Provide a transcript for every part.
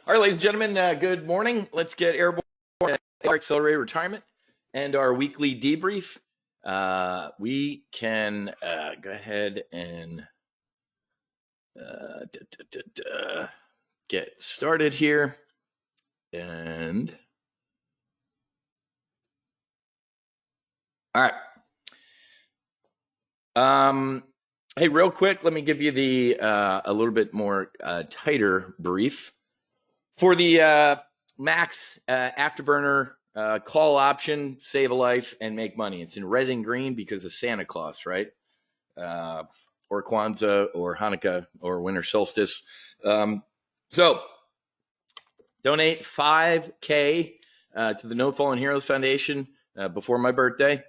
All right, ladies and gentlemen, good morning. Let's get airborne our accelerated retirement and our weekly debrief. We can go ahead and get started here. And all right. Hey, real quick, let me give you the a little bit more tighter brief for the max afterburner call option, save a life and make money. It's in red and green because of Santa Claus, right? Or Kwanzaa or Hanukkah or winter solstice. So donate $5,000 to the No Fallen Heroes Foundation before my birthday.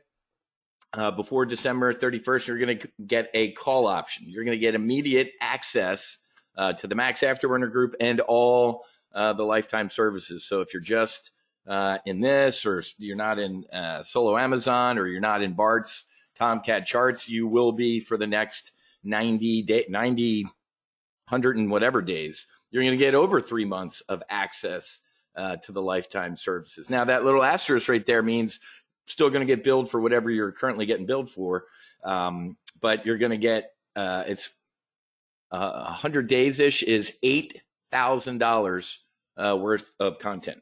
Before December 31st, you're going to get a call option. You're going to get immediate access to the Max Afterburner group and all the lifetime services. So if you're just in this, or you're not in Solo Amazon, or you're not in Bart's Tomcat charts, you will be for the next 90, 100 and whatever days. You're going to get over 3 months of access to the lifetime services. Now, that little asterisk right there means still going to get billed for whatever you're currently getting billed for. But you're going to get, it's 100 days-ish is $8,000 worth of content.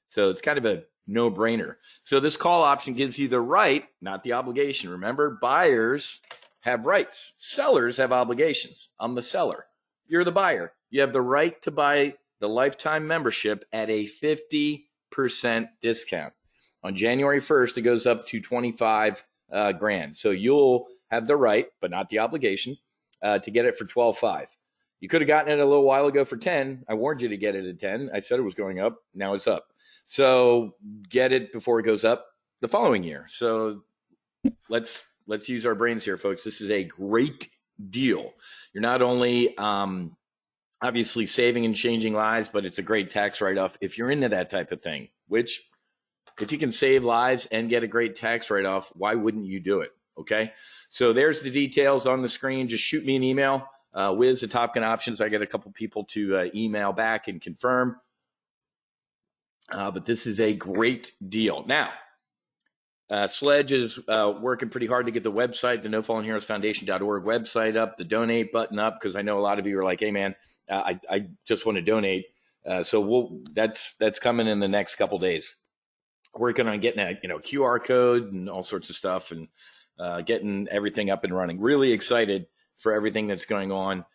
So it's kind of a no-brainer. So this call option gives you the right, not the obligation. Remember, buyers have rights. Sellers have obligations. I'm the seller. You're the buyer. You have the right to buy the lifetime membership at a 50% discount. On January 1st, it goes up to 25 grand. So you'll have the right, but not the obligation, to get it for 12.5. You could have gotten it a little while ago for 10. I warned you to get it at 10. I said it was going up. Now it's up. So get it before it goes up the following year. So let's use our brains here, folks. This is a great deal. You're not only obviously saving and changing lives, but it's a great tax write-off if you're into that type of thing, which if you can save lives and get a great tax write-off, why wouldn't you do it? Okay. So there's the details on the screen. Just shoot me an email. Wiz at Top Gun Options. I get a couple people to email back and confirm. But this is a great deal. Now, Sledge is working pretty hard to get the website, the NoFallenHeroesFoundation.org website up, the donate button up, because I know a lot of you are like, hey, man, I just want to donate. So that's coming in the next couple days. Working on getting a QR code and all sorts of stuff, and getting everything up and running. Really excited for everything that's going on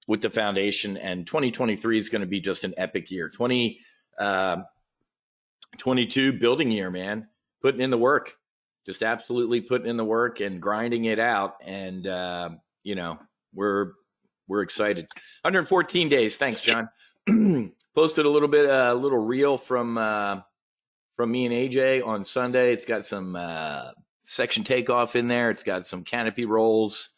with the foundation. And 2023 is going to be just an epic year. 2022 building year, man. Putting in the work, just absolutely putting in the work and grinding it out. And we're excited. 114 days. Thanks, John. Posted a little reel from me and AJ on Sunday. It's got some section takeoff in there. It's got some canopy rolls.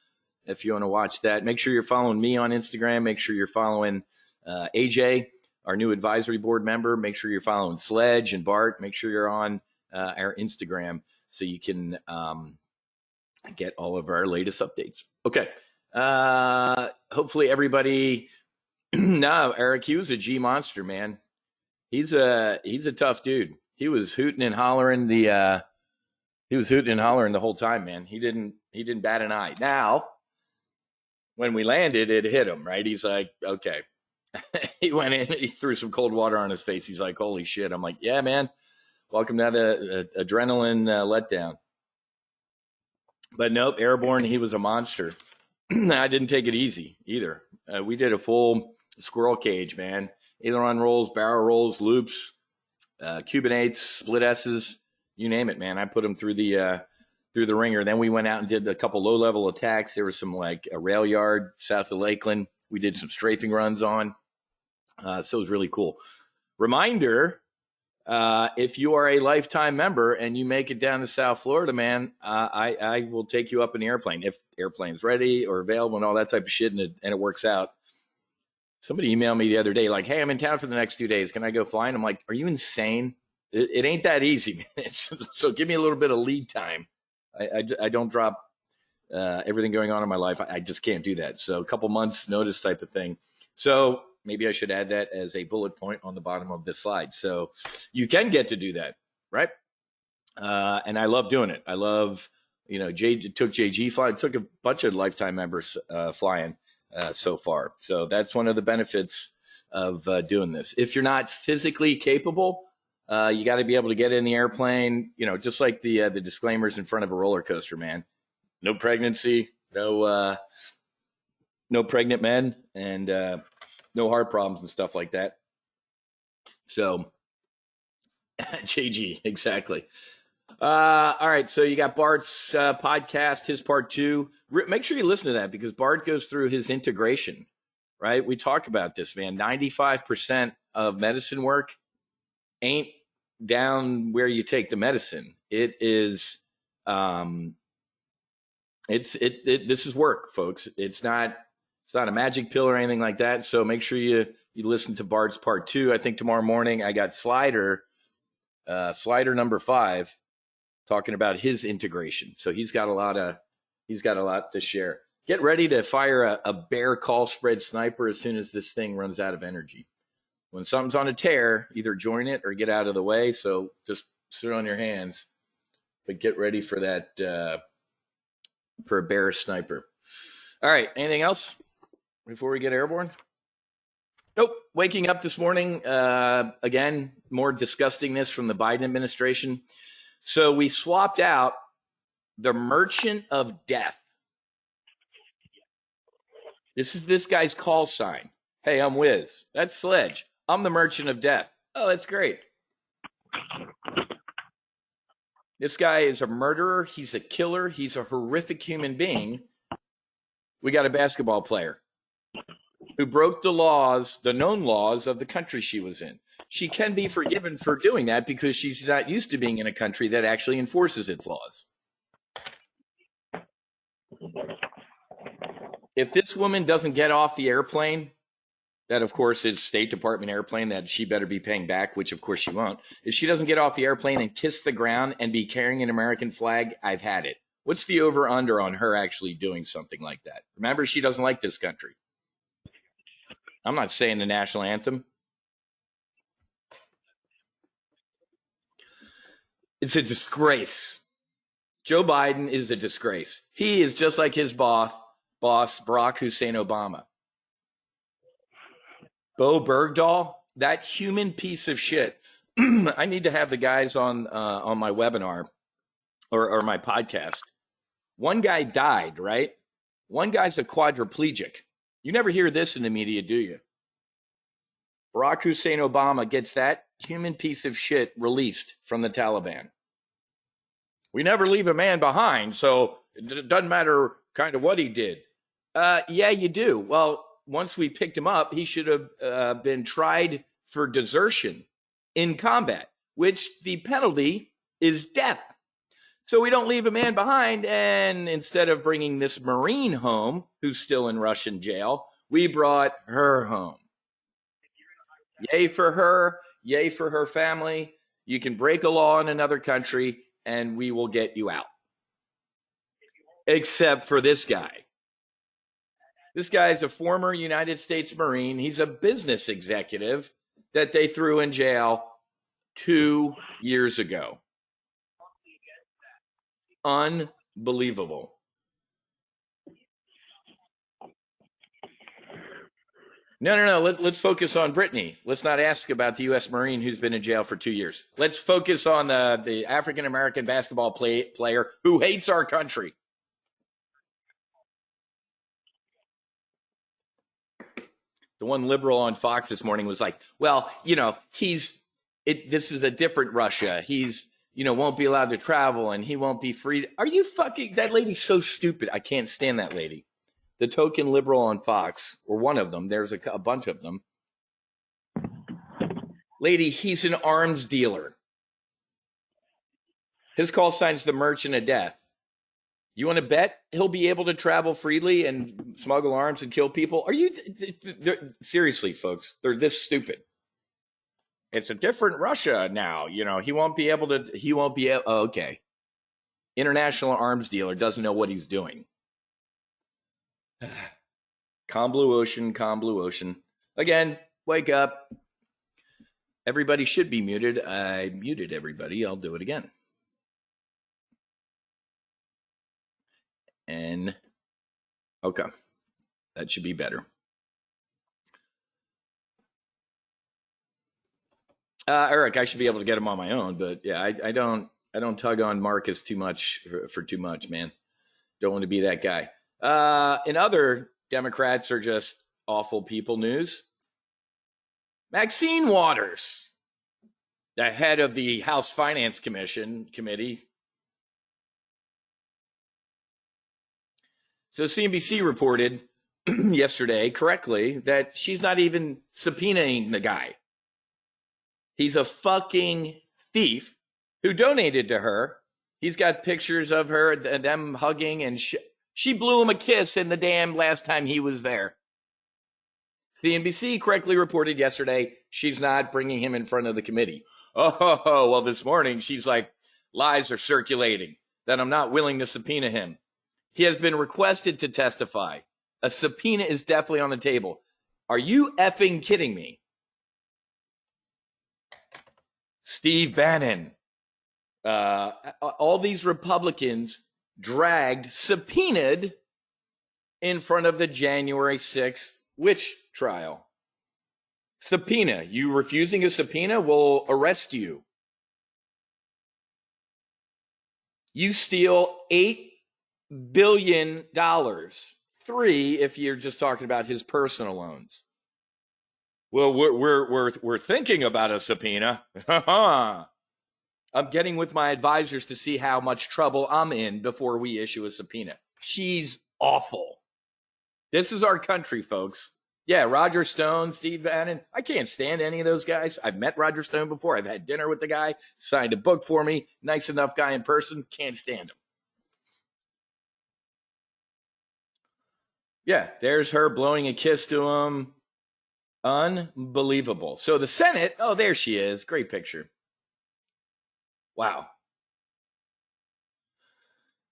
If you want to watch that, make sure you're following me on Instagram. Make sure you're following AJ, our new advisory board member. Make sure you're following Sledge and Bart. Make sure you're on our Instagram so you can get all of our latest updates. Okay. Hopefully everybody. No, Eric, he was a G monster, man. He's a tough dude. He was hooting and hollering the whole time, man. He didn't bat an eye. Now, when we landed, it hit him, right? He's like, okay. He went in, he threw some cold water on his face. He's like, holy shit. I'm like, yeah, man. Welcome to the adrenaline letdown. But nope, airborne, he was a monster. I didn't take it easy either. We did a full squirrel cage, man. Aileron rolls, barrel rolls, loops, Cuban 8s, split S's, you name it, man. I put them through the ringer. Then we went out and did a couple low-level attacks. There was some like a rail yard south of Lakeland. We did some strafing runs on. So it was really cool. Reminder, if you are a lifetime member and you make it down to South Florida, man, I will take you up in the airplane if airplane's ready or available and all that type of shit, and it works out. Somebody emailed me the other day like, hey, I'm in town for the next 2 days. Can I go flying? I'm like, are you insane? It ain't that easy. So give me a little bit of lead time. I don't drop everything going on in my life. I just can't do that. So a couple months notice type of thing. So Maybe I should add that as a bullet point on the bottom of this slide. So you can get to do that, right? And I love doing it. I love, took JG flying, took a bunch of lifetime members flying so far. So that's one of the benefits of doing this. If you're not physically capable, you got to be able to get in the airplane, just like the disclaimers in front of a roller coaster, man. No pregnancy, no pregnant men, and no heart problems and stuff like that. So JG, exactly. All right, so you got Bart's podcast, his part 2. Make sure you listen to that because Bart goes through his integration, right? We talk about this, man. 95% of medicine work ain't down where you take the medicine. It is, this is work, folks. It's not a magic pill or anything like that. So make sure you listen to Bart's part 2. I think tomorrow morning I got Slider number 5. Talking about his integration. So he's got a lot to share. Get ready to fire a bear call spread sniper as soon as this thing runs out of energy. When something's on a tear, either join it or get out of the way. So just sit on your hands, but get ready for that, for a bear sniper. All right. Anything else before we get airborne? Nope. Waking up this morning, again, more disgustingness from the Biden administration. So we swapped out the merchant of death. This is this guy's call sign. Hey, I'm Wiz. That's Sledge. I'm the merchant of death. Oh, that's great. This guy is a murderer. He's a killer. He's a horrific human being. We got a basketball player who broke the laws, the known laws of the country she was in. She can be forgiven for doing that because she's not used to being in a country that actually enforces its laws. If this woman doesn't get off the airplane, that of course is State Department airplane that she better be paying back, which of course she won't. If she doesn't get off the airplane and kiss the ground and be carrying an American flag, I've had it. What's the over under on her actually doing something like that? Remember, she doesn't like this country. I'm not saying the national anthem. It's a disgrace. Joe Biden is a disgrace. He is just like his boss, Barack Hussein Obama. Bo Bergdahl, that human piece of shit. I need to have the guys on my webinar or my podcast. One guy died, right? One guy's a quadriplegic. You never hear this in the media, do you? Barack Hussein Obama gets that human piece of shit released from the Taliban. We never leave a man behind, so it doesn't matter kind of what he did. Yeah, you do. Well, once we picked him up, he should have been tried for desertion in combat, which the penalty is death. So we don't leave a man behind, and instead of bringing this Marine home, who's still in Russian jail, we brought her home. Yay for her, yay for her family. You can break a law in another country, and we will get you out. Except for this guy. This guy is a former United States Marine. He's a business executive that they threw in jail 2 years ago. Unbelievable. No. Let's focus on Brittany. Let's not ask about the U.S. Marine who's been in jail for 2 years. Let's focus on the African-American basketball player who hates our country. The one liberal on Fox this morning was like, well, this is a different Russia. He's, won't be allowed to travel and he won't be free. Are you fucking, that lady's so stupid. I can't stand that lady. The token liberal on Fox, or one of them, there's a bunch of them. Lady, he's an arms dealer. His call sign's the merchant of death. You want to bet he'll be able to travel freely and smuggle arms and kill people? Are you seriously, folks? They're this stupid. It's a different Russia now. He won't be able to. Okay. International arms dealer doesn't know what he's doing. Calm blue ocean. Again, wake up. Everybody should be muted. I muted everybody. I'll do it again. And okay, that should be better. Eric, I should be able to get him on my own, but yeah, I don't tug on Marcus too much for too much, man. Don't want to be that guy. In other Democrats are just awful people news, Maxine Waters, the head of the House Finance Committee. So CNBC reported yesterday correctly that she's not even subpoenaing the guy. He's a fucking thief who donated to her. He's got pictures of her and them hugging, and she blew him a kiss in the damn last time he was there. CNBC correctly reported yesterday she's not bringing him in front of the committee. Oh, well, this morning she's like, lies are circulating that I'm not willing to subpoena him. He has been requested to testify. A subpoena is definitely on the table. Are you effing kidding me? Steve Bannon. All these Republicans dragged, subpoenaed in front of the January 6th witch trial. Subpoena. You refusing a subpoena will arrest you. You steal $8 billion. 3 if you're just talking about his personal loans. Well, we're thinking about a subpoena. I'm getting with my advisors to see how much trouble I'm in before we issue a subpoena. She's awful. This is our country, folks. Yeah, Roger Stone, Steve Bannon. I can't stand any of those guys. I've met Roger Stone before. I've had dinner with the guy, signed a book for me. Nice enough guy in person. Can't stand him. Yeah, there's her blowing a kiss to him. Unbelievable. So the Senate, oh, there she is. Great picture. Wow.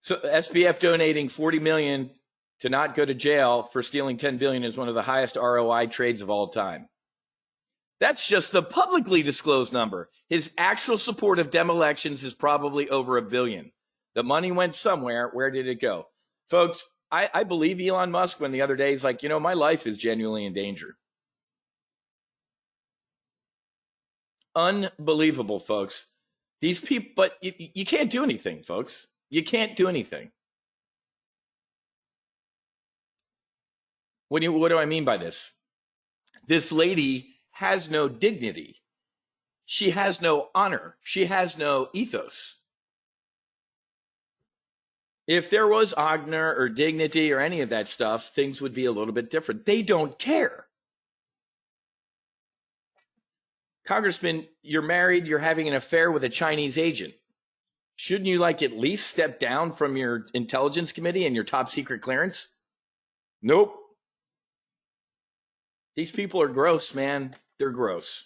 So SBF donating $40 million to not go to jail for stealing $10 billion is one of the highest ROI trades of all time. That's just the publicly disclosed number. His actual support of Dem elections is probably over $1 billion. The money went somewhere. Where did it go? Folks, I believe Elon Musk when the other day he's like, my life is genuinely in danger. Unbelievable, folks. These people, but you can't do anything, folks. You can't do anything. What do I mean by this? This lady has no dignity. She has no honor. She has no ethos. If there was honor or dignity or any of that stuff, things would be a little bit different. They don't care. Congressman, you're married, you're having an affair with a Chinese agent. Shouldn't you at least step down from your intelligence committee and your top secret clearance? Nope. These people are gross, man. They're gross.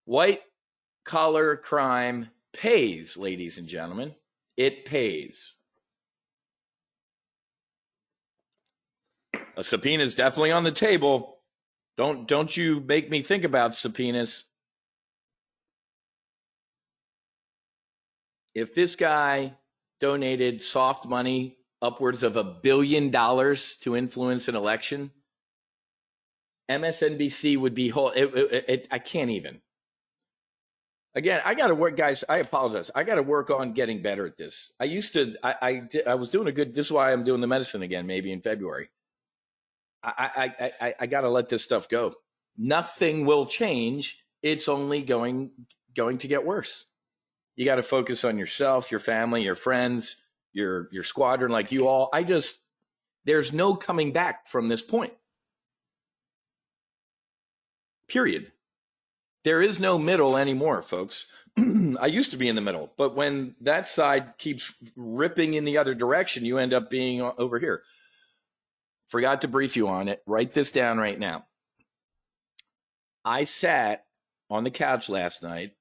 White collar crime pays, ladies and gentlemen. It pays. A subpoena is definitely on the table. Don't you make me think about subpoenas. If this guy donated soft money upwards of $1 billion to influence an election, MSNBC would be whole. I can't even. Again, I got to work, guys. I apologize. I got to work on getting better at this. I was doing a good. This is why I'm doing the medicine again. Maybe in February. I got to let this stuff go. Nothing will change. It's only going to get worse. You got to focus on yourself, your family, your friends, your squadron, like you all. There's no coming back from this point. Period. There is no middle anymore, folks. I used to be in the middle, but when that side keeps ripping in the other direction, you end up being over here. Forgot to brief you on it. Write this down right now. I sat on the couch last night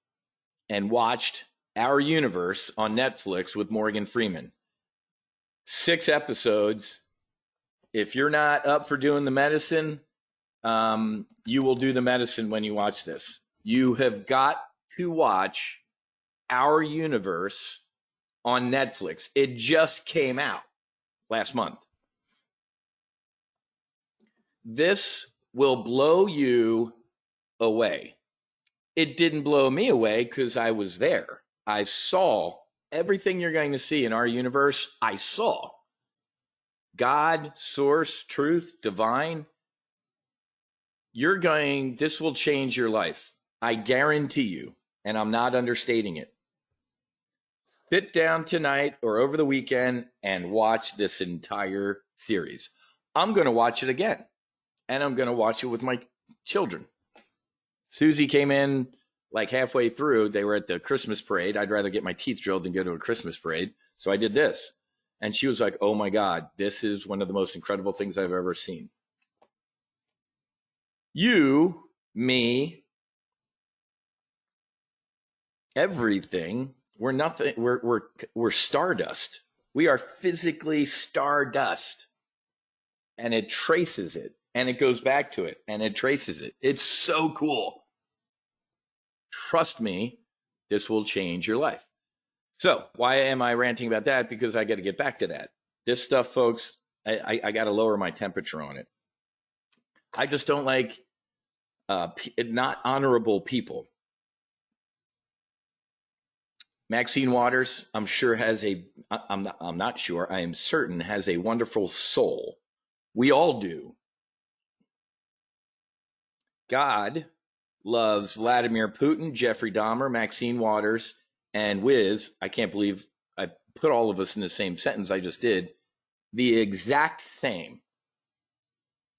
and watched Our Universe on Netflix with Morgan Freeman. 6 episodes. If you're not up for doing the medicine, you will do the medicine when you watch this. You have got to watch Our Universe on Netflix. It just came out last month. This will blow you away. It didn't blow me away because I was there. I saw everything you're going to see in Our Universe. I saw God, source, truth, divine. This will change your life. I guarantee you, and I'm not understating it. Sit down tonight or over the weekend and watch this entire series. I'm going to watch it again, and I'm going to watch it with my children. Susie came in like halfway through. They were at the Christmas parade. I'd rather get my teeth drilled than go to a Christmas parade. So I did this. And she was like, oh my God, this is one of the most incredible things I've ever seen. You, me, everything, we're nothing. We're stardust. We are physically stardust. And it traces it. And it goes back to it. And it traces it. It's so cool. Trust me, this will change your life. So why am I ranting about that? Because I got to get back to that. This stuff, folks, I got to lower my temperature on it. I just don't like not honorable people. Maxine Waters, I'm sure I'm not sure, I am certain has a wonderful soul. We all do. God loves Vladimir Putin, Jeffrey Dahmer, Maxine Waters, and Wiz. I can't believe I put all of us in the same sentence. I just did. The exact same,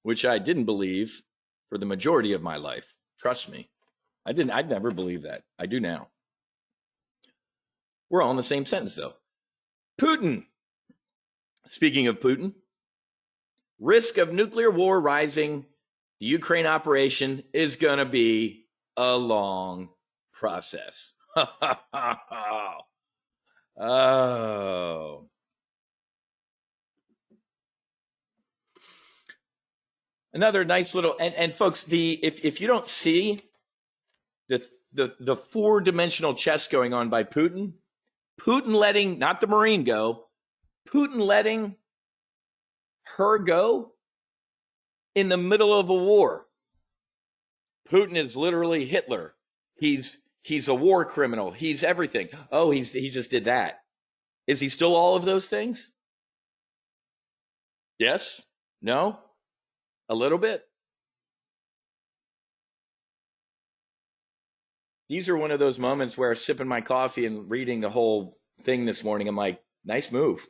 which I didn't believe for the majority of my life. Trust me. I'd never believe that. I do now. We're all in the same sentence, though. Putin. Speaking of Putin, risk of nuclear war rising. The Ukraine operation is going to be a long process. Oh. Another nice little, and folks, if you don't see the four-dimensional chess going on by Putin letting, not the Marine go, Putin letting her go in the middle of a war. Putin is literally Hitler. He's a war criminal. He's everything. Oh, he just did that. Is he still all of those things? Yes? No? A little bit? These are one of those moments where sipping my coffee and reading the whole thing this morning, I'm like, nice move.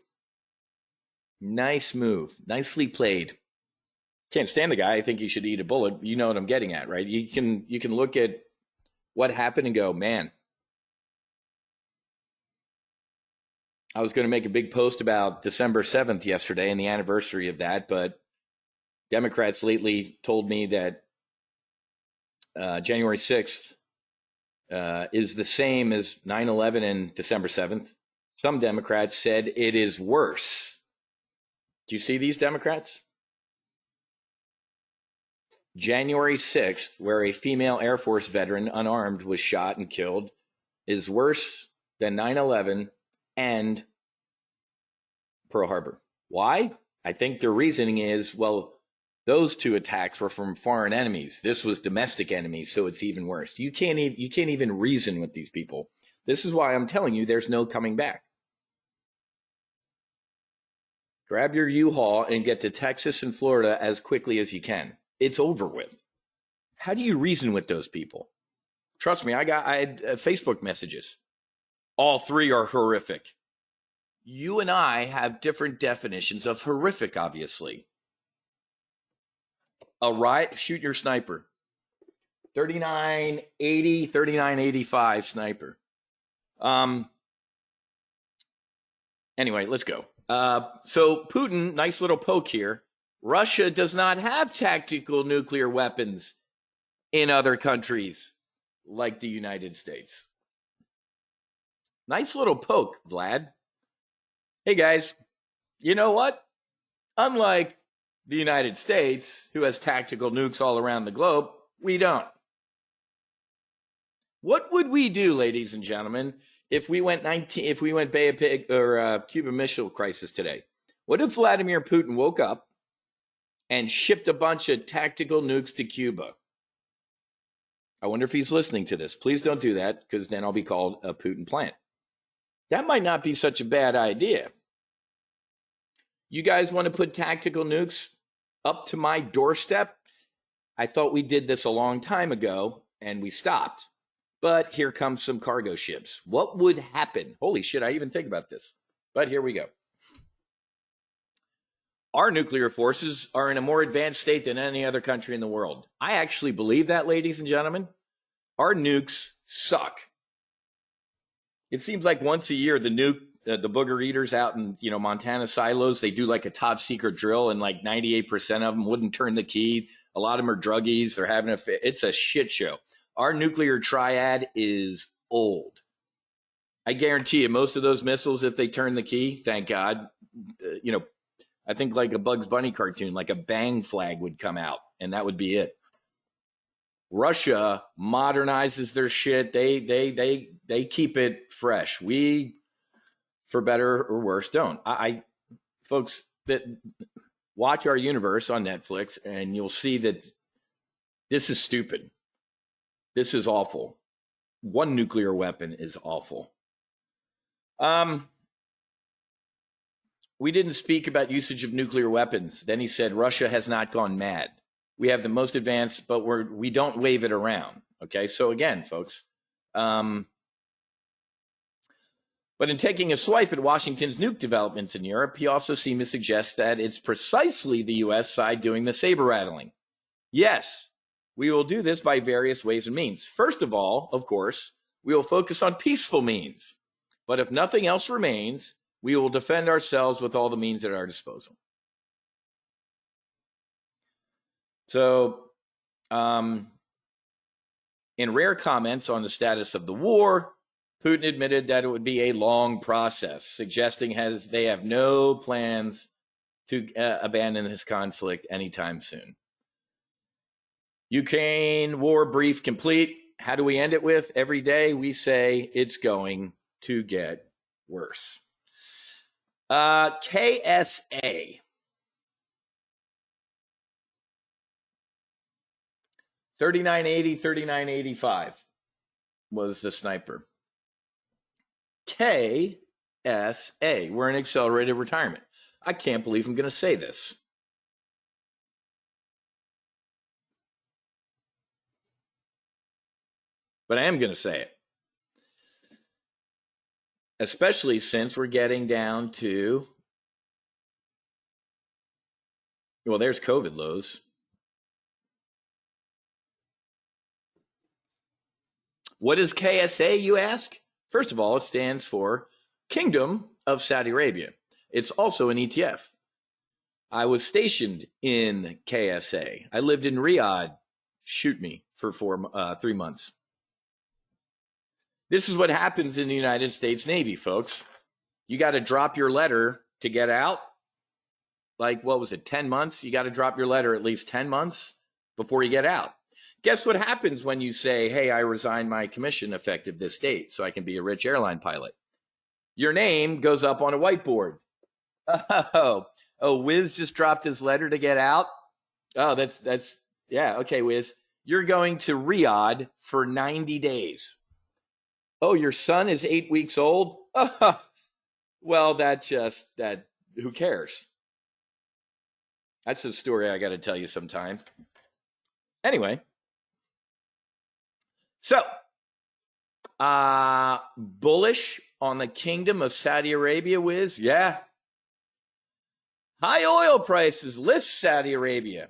Nice move. Nicely played. Can't stand the guy. I think he should eat a bullet. You know what I'm getting at, right? You can look at what happened and go, man. I was going to make a big post about December 7th yesterday and the anniversary of that, but Democrats lately told me that January 6th is the same as 9/11 and December 7th. Some Democrats said it is worse. Do you see these Democrats? January 6th, where a female Air Force veteran, unarmed, was shot and killed, is worse than 9/11 and Pearl Harbor. Why? I think their reasoning is, well, those two attacks were from foreign enemies. This was domestic enemies, so it's even worse. You can't even reason with these people. This is why I'm telling you there's no coming back. Grab your U-Haul and get to Texas and Florida as quickly as you can. It's over with. How do you reason with those people? Trust me, I had Facebook messages. All three are horrific. You and I have different definitions of horrific, obviously. A riot, shoot your sniper. 3980, 3985 sniper. Anyway, let's go. So Putin, nice little poke here. Russia does not have tactical nuclear weapons in other countries like the United States. Nice little poke, Vlad. Hey guys, you know what? Unlike The United States, who has tactical nukes all around the globe, we don't. What would we do, ladies and gentlemen, if we went Bay of Pig or Cuban Missile Crisis today? What if Vladimir Putin woke up and shipped a bunch of tactical nukes to Cuba? I wonder if he's listening to this. Please don't do that, because then I'll be called a Putin plant. That might not be such a bad idea. You guys want to put tactical nukes up to my doorstep? I thought we did this a long time ago, and we stopped. But here comes some cargo ships. What would happen? Holy shit, I even think about this. But here we go. Our nuclear forces are in a more advanced state than any other country in the world. I actually believe that, ladies and gentlemen. Our nukes suck. It seems like once a year, the booger eaters out in Montana silos, they do like a top secret drill, and like 98% of them wouldn't turn the key. A lot of them are druggies. They're having it's a shit show. Our nuclear triad is old. I guarantee you, most of those missiles, if they turn the key, thank God, I think like a Bugs Bunny cartoon, like a bang flag would come out, and that would be it. Russia modernizes their shit. They keep it fresh. We, for better or worse, don't. Folks that watch Our Universe on Netflix, and you'll see that this is stupid. This is awful. One nuclear weapon is awful. We didn't speak about usage of nuclear weapons. Then he said, Russia has not gone mad. We have the most advanced, but we don't wave it around. Okay, so again, folks, but in taking a swipe at Washington's nuke developments in Europe, he also seemed to suggest that it's precisely the U.S. side doing the saber rattling. Yes, we will do this by various ways and means. First of all, of course, we will focus on peaceful means. But if nothing else remains, we will defend ourselves with all the means at our disposal. So, in rare comments on the status of the war, Putin admitted that it would be a long process, suggesting they have no plans to abandon this conflict anytime soon. Ukraine war brief complete. How do we end it with? Every day we say it's going to get worse. KSA. 3980, 3985 was the sniper. KSA. We're in accelerated retirement. I can't believe I'm going to say this. But I am going to say it. Especially since we're getting down to, well, there's COVID lows. What is KSA, you ask? First of all, it stands for Kingdom of Saudi Arabia. It's also an ETF. I was stationed in KSA. I lived in Riyadh, shoot me, for 3 months. This is what happens in the United States Navy, folks. You got to drop your letter to get out. Like, what was it, 10 months? You got to drop your letter at least 10 months before you get out. Guess what happens when you say, hey, I resign my commission effective this date so I can be a rich airline pilot? Your name goes up on a whiteboard. Oh, Wiz just dropped his letter to get out? Oh, that's yeah, okay, Wiz. You're going to Riyadh for 90 days. Oh, your son is 8 weeks old? Well, who cares? That's a story I got to tell you sometime. Anyway. So, bullish on the Kingdom of Saudi Arabia, Wiz? Yeah. High oil prices lift Saudi Arabia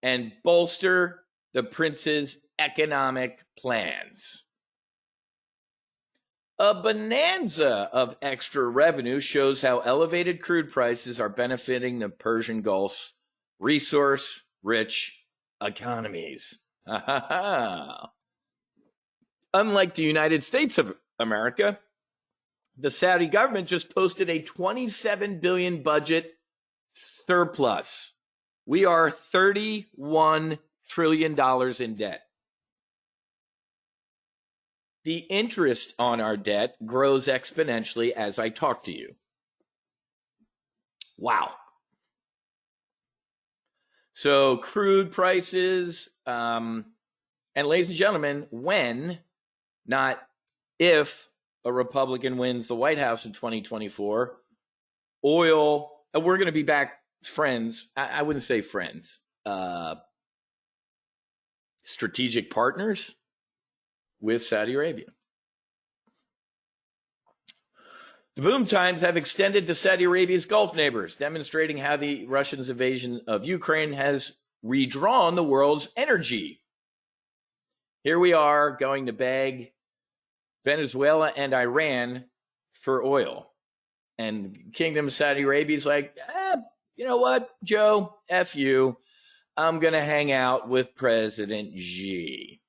and bolster the prince's economic plans. A bonanza of extra revenue shows how elevated crude prices are benefiting the Persian Gulf's resource-rich economies. Unlike the United States of America, the Saudi government just posted a $27 billion budget surplus. We are $31 trillion in debt. The interest on our debt grows exponentially as I talk to you. Wow. So crude prices, and ladies and gentlemen, when, not if, a Republican wins the White House in 2024, oil, and we're going to be back friends. I wouldn't say friends, strategic partners with Saudi Arabia. The boom times have extended to Saudi Arabia's Gulf neighbors, demonstrating how the Russians' invasion of Ukraine has redrawn the world's energy. Here we are going to beg Venezuela and Iran for oil. And Kingdom of Saudi Arabia is like, you know what, Joe, F you. I'm going to hang out with President Xi.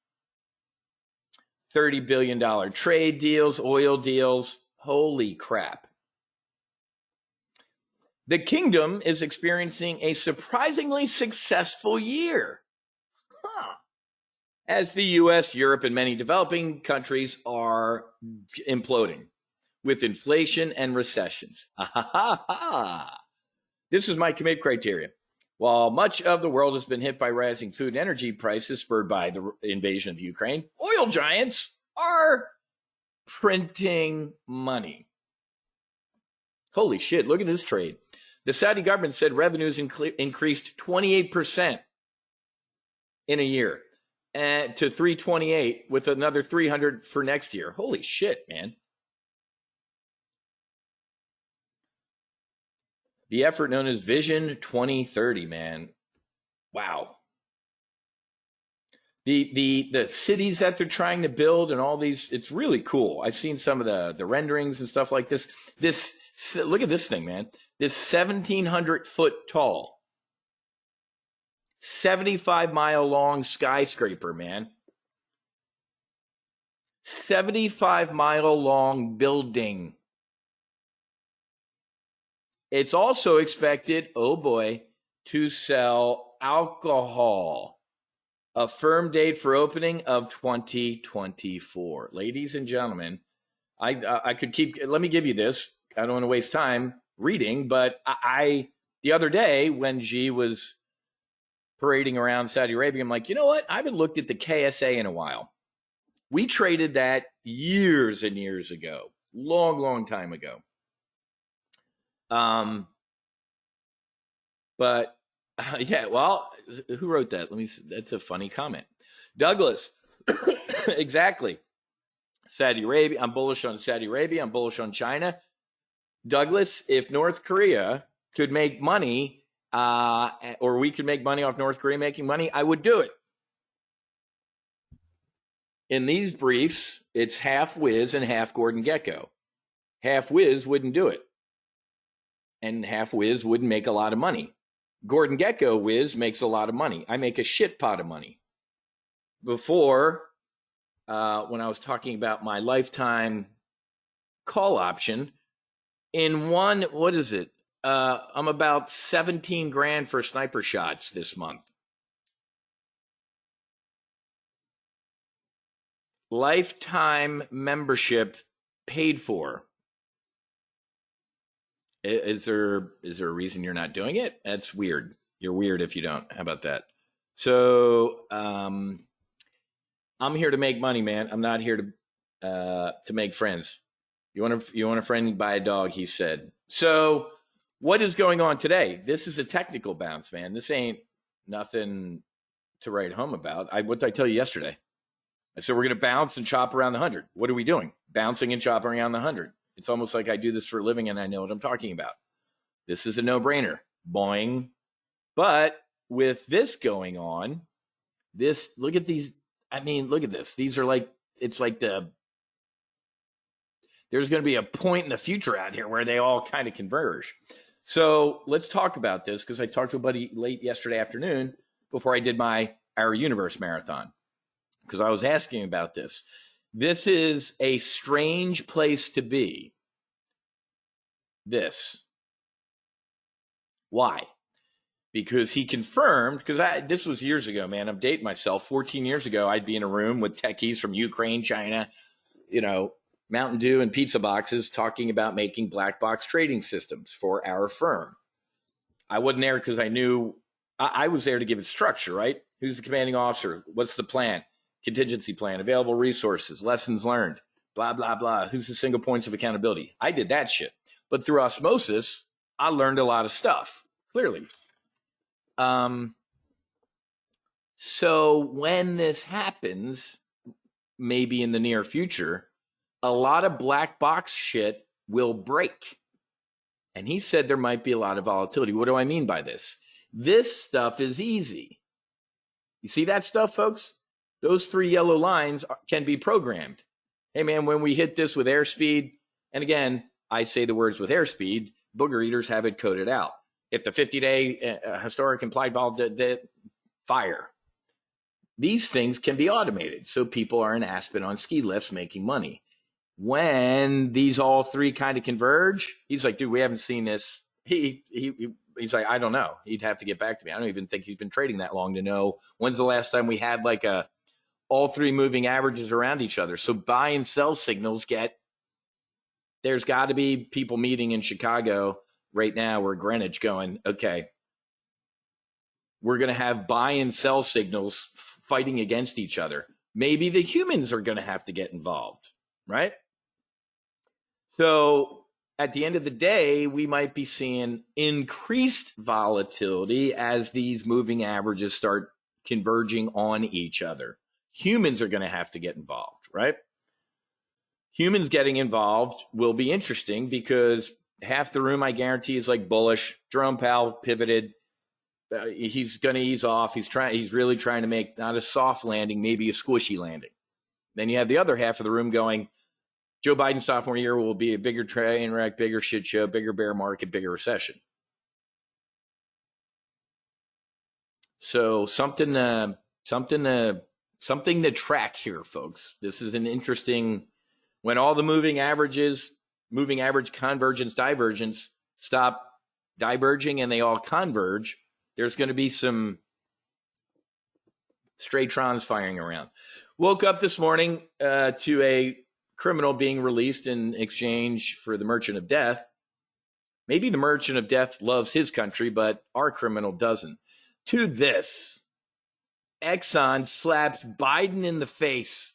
$30 billion trade deals, oil deals. Holy crap. The kingdom is experiencing a surprisingly successful year. As the US, Europe, and many developing countries are imploding with inflation and recessions. This is my commit criteria. While much of the world has been hit by rising food and energy prices spurred by the invasion of Ukraine, oil giants are printing money. Holy shit, look at this trade. The Saudi government said revenues increased 28% in a year to 328 with another 300 for next year. Holy shit, man. The effort known as Vision 2030, man. Wow. The cities that they're trying to build and all these, it's really cool. I've seen some of the renderings and stuff like this. Look at this thing, man. This 1,700 foot tall, 75-mile long skyscraper, man. 75-mile long building. It's also expected, oh boy, to sell alcohol. A firm date for opening of 2024. Ladies and gentlemen, I could keep, let me give you this. I don't want to waste time reading, but the other day when Xi was parading around Saudi Arabia, I'm like, you know what? I haven't looked at the KSA in a while. We traded that years and years ago, long time ago. But yeah, well, who wrote that? That's a funny comment. Douglas, exactly. Saudi Arabia, I'm bullish on Saudi Arabia. I'm bullish on China. Douglas, if North Korea could make money, or we could make money off North Korea making money, I would do it. In these briefs, it's half Wiz and half Gordon Gekko. Half Wiz wouldn't do it. And half Wiz wouldn't make a lot of money. Gordon Gekko, Wiz, makes a lot of money. I make a shit pot of money. Before, when I was talking about my lifetime call option, in one, what is it? I'm about 17 grand for sniper shots this month. Lifetime membership paid for. Is there a reason you're not doing it? That's weird. You're weird if you don't. How about that? So I'm here to make money, man. I'm not here to make friends. You want a friend? Buy a dog, he said. So what is going on today? This is a technical bounce, man. This ain't nothing to write home about. What did I tell you yesterday? I said we're going to bounce and chop around the 100. What are we doing? Bouncing and chopping around the 100. It's almost like I do this for a living and I know what I'm talking about. This is a no-brainer. Boing. But with this going on, look at these. I mean, look at this. These are like, it's like there's going to be a point in the future out here where they all kind of converge. So let's talk about this because I talked to a buddy late yesterday afternoon before I did Our Universe marathon because I was asking about this. This is a strange place to be. This. Why? because he confirmed, because this was years ago, man. I'm dating myself. 14 years ago, I'd be in a room with techies from Ukraine, China, Mountain Dew and pizza boxes talking about making black box trading systems for our firm. I wasn't there because I knew I was there to give it structure, right? Who's the commanding officer? What's the plan? Contingency plan, available resources, lessons learned, blah, blah, blah. Who's the single points of accountability? I did that shit. But through osmosis, I learned a lot of stuff, clearly. So when this happens, maybe in the near future, a lot of black box shit will break. And he said there might be a lot of volatility. What do I mean by this? This stuff is easy. You see that stuff, folks? Those 3 yellow lines can be programmed. Hey, man, when we hit this with airspeed, and again, I say the words with airspeed, booger eaters have it coded out. If the 50-day historic implied vol, fire. These things can be automated. So people are in Aspen on ski lifts making money. When these all 3 kind of converge, he's like, dude, we haven't seen this. He's like, I don't know. He'd have to get back to me. I don't even think he's been trading that long to know when's the last time we had like all 3 moving averages around each other. So buy and sell signals there's got to be people meeting in Chicago right now or Greenwich going, okay, we're going to have buy and sell signals fighting against each other. Maybe the humans are going to have to get involved, right? So at the end of the day, we might be seeing increased volatility as these moving averages start converging on each other. Humans are going to have to get involved, right? Humans getting involved will be interesting because half the room, I guarantee, is like bullish. Jerome Powell pivoted. He's going to ease off. He's really trying to make not a soft landing, maybe a squishy landing. Then you have the other half of the room going, Joe Biden's sophomore year will be a bigger train wreck, bigger shit show, bigger bear market, bigger recession. So something to track here, folks. This is an interesting, when all the moving average convergence, divergence stop diverging and they all converge, there's going to be some stray trons firing around. Woke up this morning to a criminal being released in exchange for the merchant of death. Maybe the merchant of death loves his country, but our criminal doesn't. To this, Exxon slaps Biden in the face.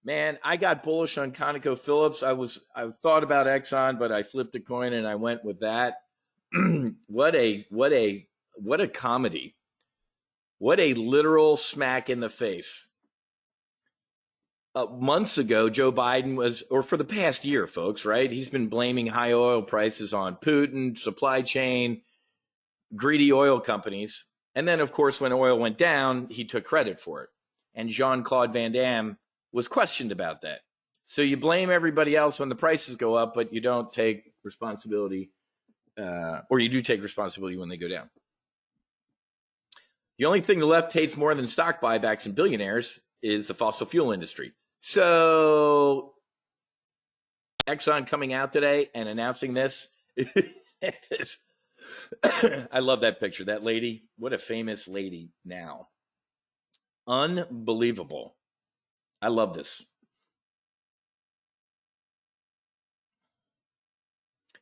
Man, I got bullish on ConocoPhillips. I thought about Exxon, but I flipped a coin and I went with that. What a comedy. What a literal smack in the face. Months ago, Joe Biden or for the past year, folks, right? He's been blaming high oil prices on Putin, supply chain, greedy oil companies. And then, of course, when oil went down, he took credit for it. And Jean-Claude Van Damme was questioned about that. So you blame everybody else when the prices go up, but you don't take responsibility, or you do take responsibility when they go down. The only thing the left hates more than stock buybacks and billionaires is the fossil fuel industry. So Exxon coming out today and announcing this. I love that picture. That lady, what a famous lady now. Unbelievable. I love this.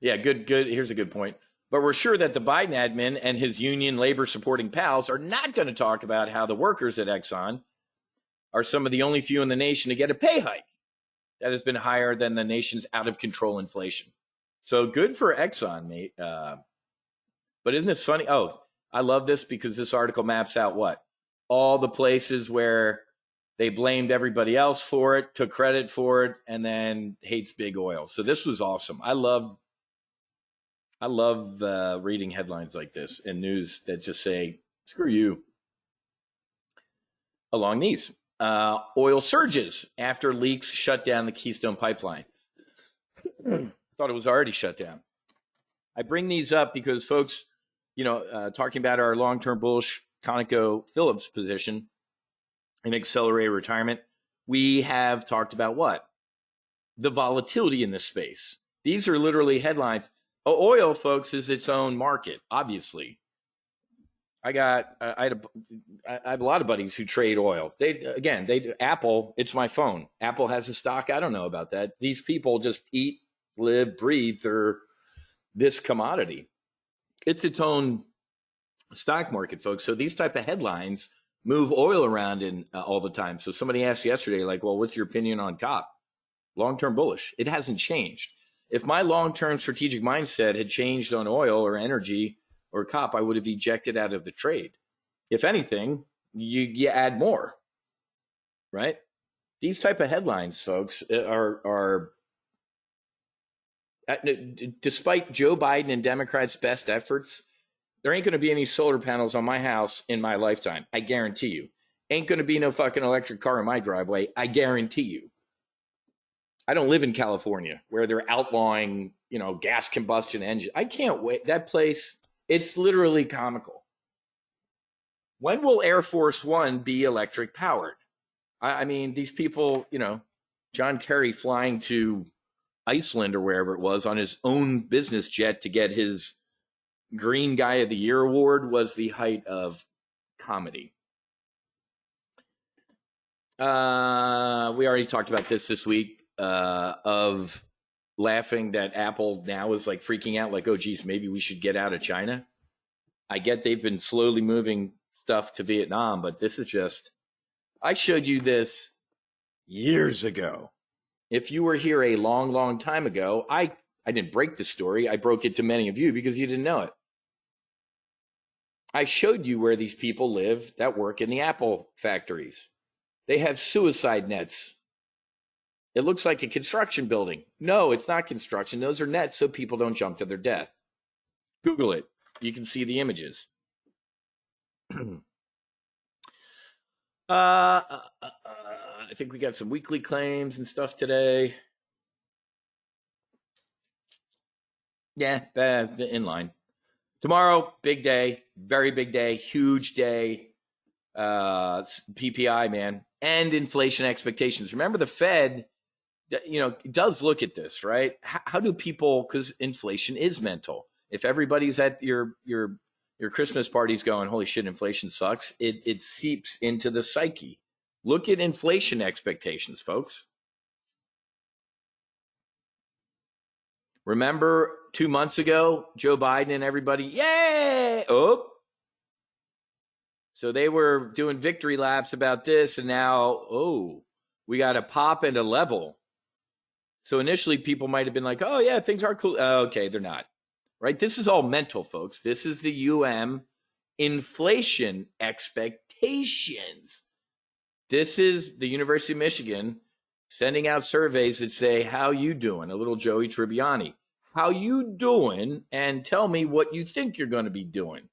Yeah, good. Here's a good point. But we're sure that the Biden admin and his union labor supporting pals are not going to talk about how the workers at Exxon are some of the only few in the nation to get a pay hike that has been higher than the nation's out of control inflation. So good for Exxon, mate. But isn't this funny? Oh, I love this because this article maps out what? All the places where they blamed everybody else for it, took credit for it, and then hates big oil. So this was awesome. I love reading headlines like this and news that just say, screw you. Along these. Oil surges after leaks shut down the Keystone Pipeline. I thought it was already shut down. I bring these up because folks, talking about our long-term bullish ConocoPhillips position in accelerated retirement, we have talked about what? The volatility in this space. These are literally headlines. Oil, folks, is its own market, obviously. I have a lot of buddies who trade oil. Apple, it's my phone. Apple has a stock. I don't know about that. These people just eat, live, breathe this commodity. It's its own stock market, folks. So these type of headlines move oil around in all the time. So somebody asked yesterday, like, well, what's your opinion on COP? Long-term bullish. It hasn't changed. If my long-term strategic mindset had changed on oil or energy or COP, I would have ejected out of the trade. If anything, you add more, right? These type of headlines, folks, are despite Joe Biden and Democrats' best efforts, there ain't going to be any solar panels on my house in my lifetime. I guarantee you. Ain't going to be no fucking electric car in my driveway. I guarantee you. I don't live in California where they're outlawing, gas combustion engine. I can't wait. That place, it's literally comical. When will Air Force One be electric powered? I mean, these people, John Kerry flying to Iceland or wherever it was on his own business jet to get his Green Guy of the Year award was the height of comedy. We already talked about this week of laughing that Apple now is like freaking out, like, oh, geez, maybe we should get out of China. I get they've been slowly moving stuff to Vietnam, but this is just, I showed you this years ago. If you were here a long, long time ago, I didn't break the story. I broke it to many of you because you didn't know it. I showed you where these people live that work in the Apple factories. They have suicide nets. It looks like a construction building. No, it's not construction. Those are nets so people don't jump to their death. Google it. You can see the images. I think we got some weekly claims and stuff today. Yeah, in line. Tomorrow, big day, very big day, huge day. PPI, man, and inflation expectations. Remember, the Fed, does look at this, right? How do people? Because inflation is mental. If everybody's at your Christmas parties going, holy shit, inflation sucks, it seeps into the psyche. Look at inflation expectations, folks. Remember 2 months ago, Joe Biden and everybody, yay! Oh. So they were doing victory laps about this, and now, we got a pop and a level. So initially, people might have been like, oh, yeah, things are cool. Okay, they're not. Right? This is all mental, folks. This is the inflation expectations. This is the University of Michigan sending out surveys that say, how you doing? A little Joey Tribbiani. How you doing? And tell me what you think you're going to be doing.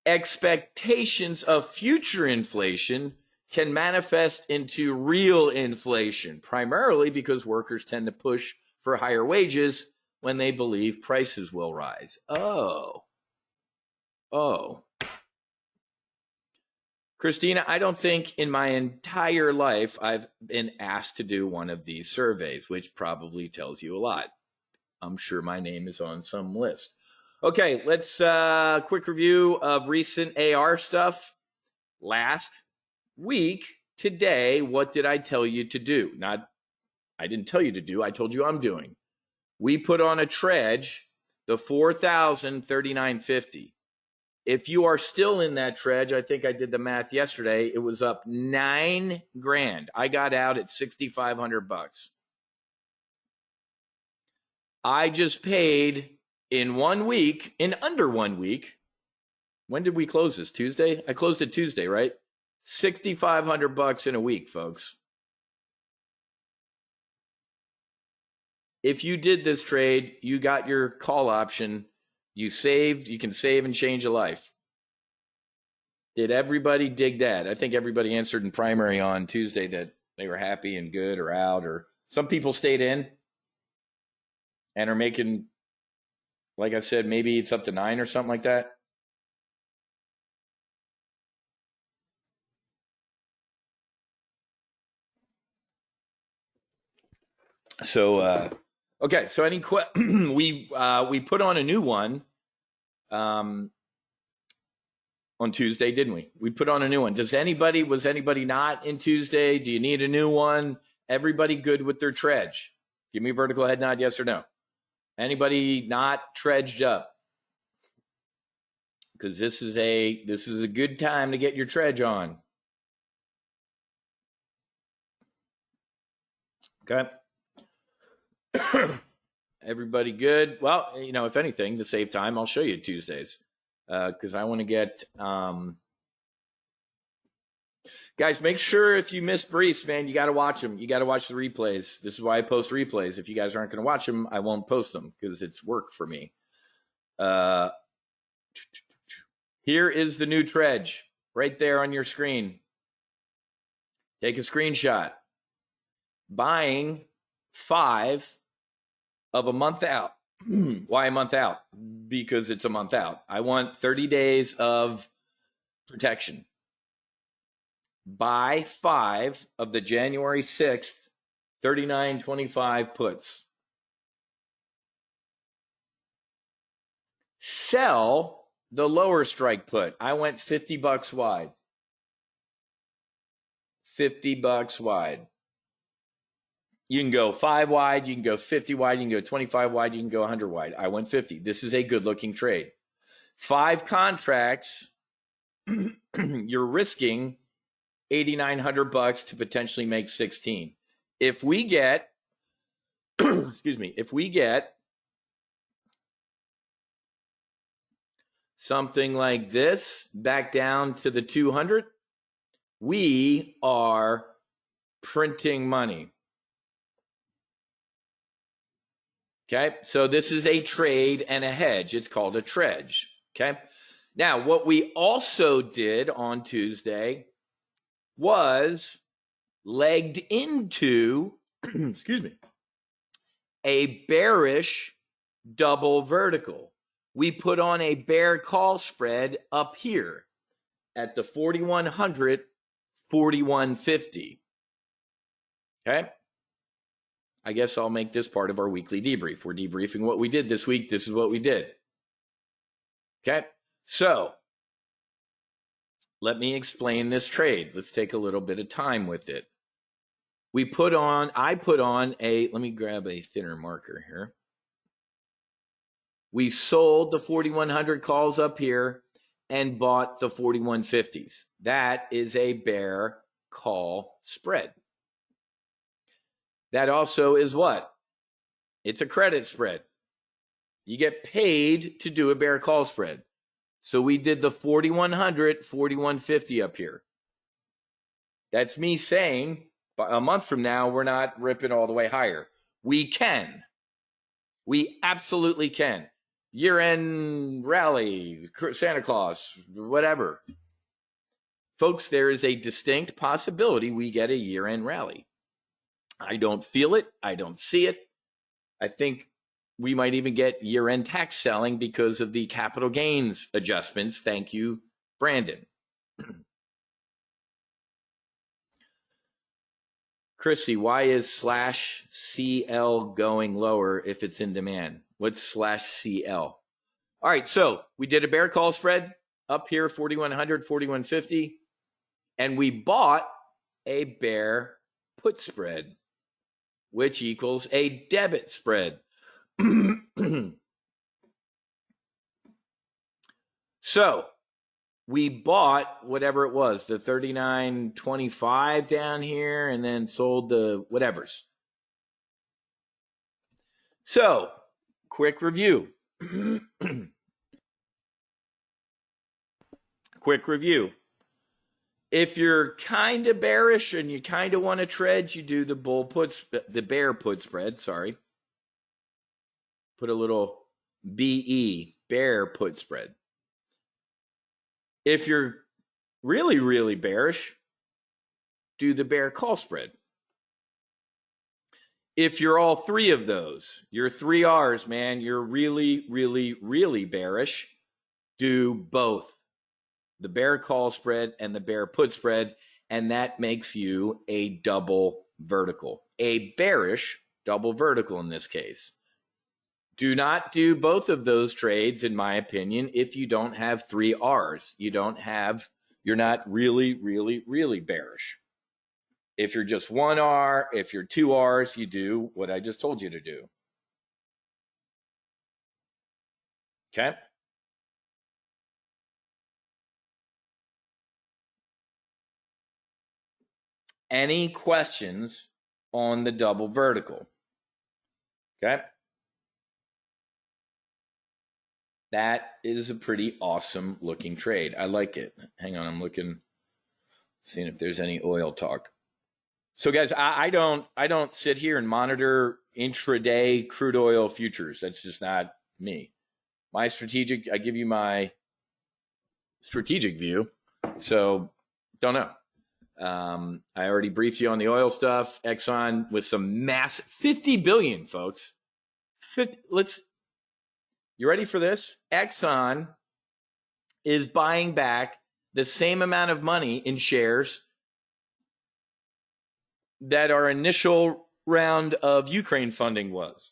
Expectations of future inflation can manifest into real inflation, primarily because workers tend to push for higher wages when they believe prices will rise. Oh. Christina, I don't think in my entire life I've been asked to do one of these surveys, which probably tells you a lot. I'm sure my name is on some list. Okay, let's quick review of recent AR stuff. Last week, today, what did I tell you to do? I didn't tell you to do, I told you I'm doing. We put on a trudge, the 4,039.50. If you are still in that trudge, I think I did the math yesterday, it was up $9,000. I got out at $6,500. I just paid in under 1 week. When did we close this? Tuesday? I closed it Tuesday, right? $6,500 in a week, folks. If you did this trade, you got your call option. You can save and change a life. Did everybody dig that? I think everybody answered in primary on Tuesday that they were happy and good or out, or some people stayed in and are making, like I said, maybe it's up to 9 or something like that. So, okay. So we put on a new one on Tuesday, didn't we? We put on a new one. Was anybody not in Tuesday? Do you need a new one? Everybody good with their trudge? Give me a vertical head nod, yes or no. Anybody not trudged up? Because this is a good time to get your trudge on. Okay. Everybody good? Well, if anything, to save time, I'll show you Tuesdays because I want to get guys. Make sure if you missed briefs, man, you got to watch them. You got to watch the replays. This is why I post replays. If you guys aren't going to watch them, I won't post them because it's work for me. Here is the new trudge right there on your screen. Take a screenshot. Buying 5 of a month out. Why a month out? Because it's a month out. I want 30 days of protection. Buy 5 of the January 6th 39.25 puts. Sell the lower strike put. I went $50 wide. $50 wide. You can go 5 wide, you can go 50 wide, you can go 25 wide, you can go 100 wide. I went 50. This is a good-looking trade. 5 contracts, you're risking $8,900 to potentially make 16. If we get, if we get something like this back down to the 200, we are printing money. Okay, so this is a trade and a hedge. It's called a trudge. Okay, now what we also did on Tuesday was legged into, a bearish double vertical. We put on a bear call spread up here at the 4,100, 4,150. Okay. I guess I'll make this part of our weekly debrief. We're debriefing what we did this week. This is what we did. Okay. So let me explain this trade. Let's take a little bit of time with it. I put on let me grab a thinner marker here. We sold the 4,100 calls up here and bought the 4,150s. That is a bear call spread. That also is what? It's a credit spread. You get paid to do a bear call spread. So we did the 4,100, 4,150 up here. That's me saying a month from now, we're not ripping all the way higher. We can. We absolutely can. Year-end rally, Santa Claus, whatever. Folks, there is a distinct possibility we get a year-end rally. I don't feel it. I don't see it. I think we might even get year-end tax selling because of the capital gains adjustments. Thank you, Brandon. Chrissy, why is /CL going lower if it's in demand? What's /CL? All right, so we did a bear call spread up here, 4,100, 4,150, and we bought a bear put spread, which equals a debit spread. So we bought whatever it was, the 39.25 down here, and then sold the whatevers. So, quick review. Quick review. If you're kind of bearish and you kind of want to trade, you do the bear put spread, sorry. Put a little BE, bear put spread. If you're really, really bearish, do the bear call spread. If you're all three of those, you're 3 R's, man, you're really, really, really bearish, do both. The bear call spread and the bear put spread, and that makes you a double vertical. A bearish double vertical in this case. Do not do both of those trades, in my opinion, if you don't have 3 R's. You're not really, really, really bearish. If you're just 1 R, if you're 2 R's, you do what I just told you to do. Okay? Any questions on the double vertical? Okay? That is a pretty awesome looking trade. I like it. Hang on, I'm looking, seeing if there's any oil talk. So guys, I don't sit here and monitor intraday crude oil futures. That's just not me. I give you my strategic view. So don't know. I already briefed you on the oil stuff. Exxon with some massive 50 billion, folks. You ready for this? Exxon is buying back the same amount of money in shares that our initial round of Ukraine funding was.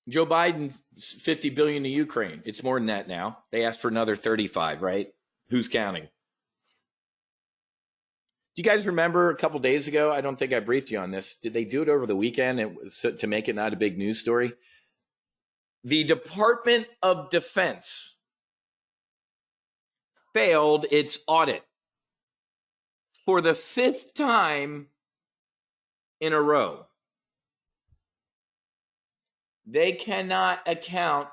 Joe Biden's 50 billion to Ukraine. It's more than that now. They asked for another 35, right? Who's counting? Do you guys remember a couple days ago? I don't think I briefed you on this. Did they do it over the weekend to make it not a big news story? The Department of Defense failed its audit for the 5th time in a row. They cannot account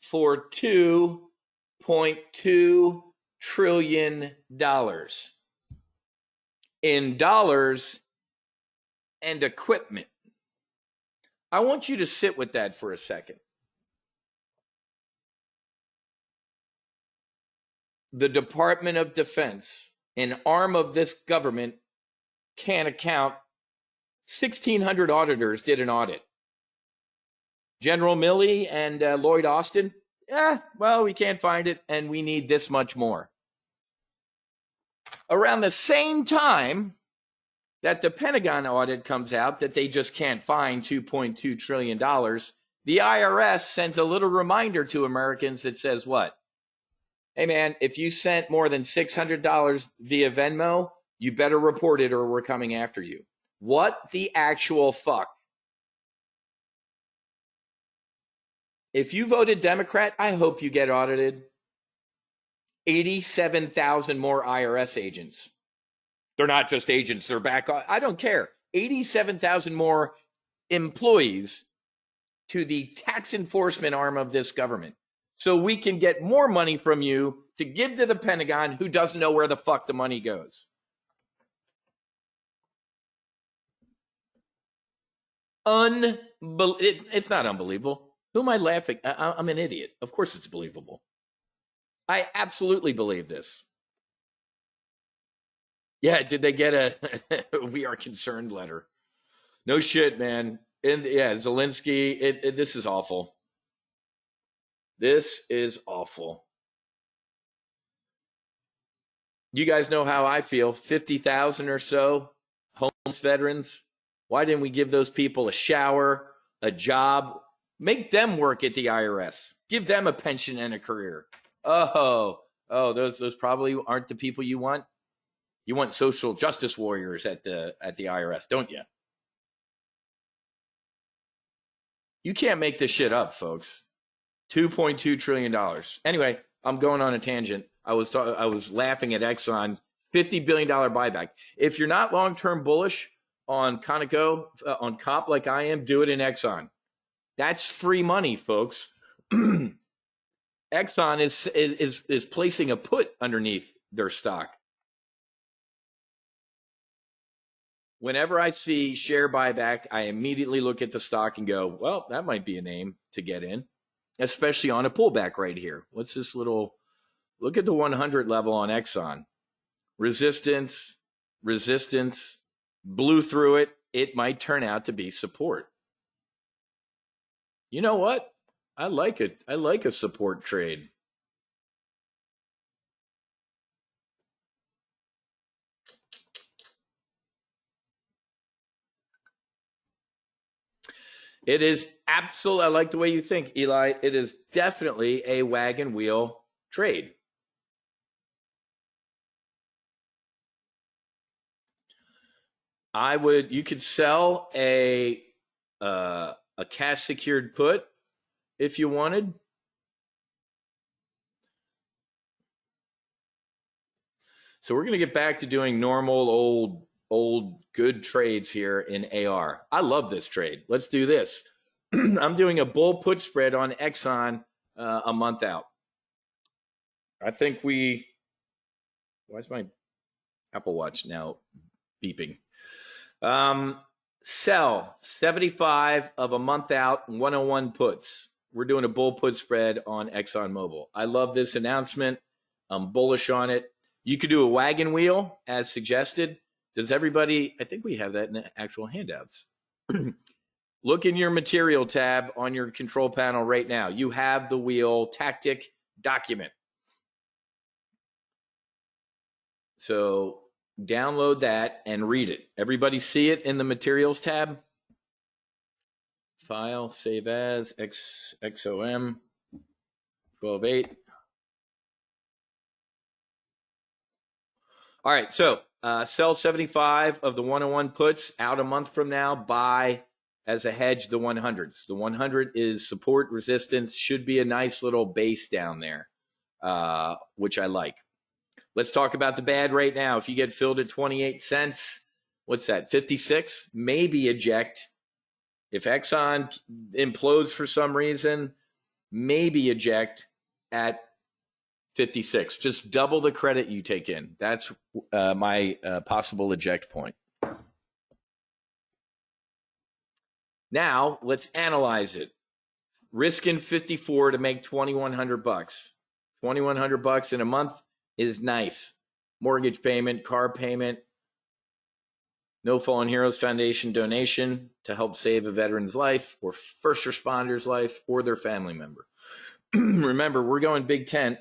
for $2.2 trillion in dollars and equipment. I want you to sit with that for a second. The Department of Defense, an arm of this government, can't account. 1,600 auditors did an audit. General Milley and Lloyd Austin, well, we can't find it, and we need this much more. Around the same time that the Pentagon audit comes out that they just can't find $2.2 trillion, the IRS sends a little reminder to Americans that says what? Hey, man, if you sent more than $600 via Venmo, you better report it or we're coming after you. What the actual fuck? If you voted Democrat, I hope you get audited. 87,000 more IRS agents. They're not just agents, they're back. I don't care. 87,000 more employees to the tax enforcement arm of this government. So we can get more money from you to give to the Pentagon, who doesn't know where the fuck the money goes. It's not unbelievable. Who am I laughing? I'm an idiot. Of course it's believable. I absolutely believe this. Yeah, did they get a "We are concerned" letter? No shit, man. And yeah, Zelensky, this is awful. This is awful. You guys know how I feel. 50,000 or so homeless veterans. Why didn't we give those people a shower, a job? Make them work at the IRS. Give them a pension and a career. Oh, those probably aren't the people you want. You want social justice warriors at the IRS, don't you? You can't make this shit up, folks. $2.2 trillion. Anyway, I'm going on a tangent. I was laughing at Exxon, $50 billion buyback. If you're not long-term bullish on Conoco, on COP like I am, do it in Exxon. That's free money, folks. Exxon is placing a put underneath their stock. Whenever I see share buyback, I immediately look at the stock and go, well, that might be a name to get in, especially on a pullback right here. What's this little, look at the 100 level on Exxon. Resistance, blew through it. It might turn out to be support. You know what? I like it. I like a support trade. It is absolutely, I like the way you think, Eli. It is definitely a wagon wheel trade. You could sell a cash secured put if you wanted. So we're going to get back to doing normal old good trades here in AR. I love this trade. Let's do this. I'm doing a bull put spread on Exxon a month out. I think why is my Apple Watch now beeping? Sell 75 of a month out, 101 puts. We're doing a bull put spread on ExxonMobil. I love this announcement. I'm bullish on it. You could do a wagon wheel as suggested. Does everybody, I think we have that in the actual handouts. Look in your material tab on your control panel right now. You have the wheel tactic document. So download that and read it. Everybody see it in the materials tab? File, save as, XOM, 12.8. All right, so sell 75 of the 101 puts out a month from now. Buy as a hedge the 100s. The 100 is support, resistance, should be a nice little base down there, which I like. Let's talk about the bad right now. If you get filled at 28 cents, what's that, 56? Maybe eject. If Exxon implodes for some reason, maybe eject at 56. Just double the credit you take in. That's my possible eject point. Now, let's analyze it. Risk in 54 to make $2,100. $2,100 in a month is nice. Mortgage payment, car payment, No Fallen Heroes Foundation donation to help save a veteran's life or first responder's life or their family member. Remember, we're going big tent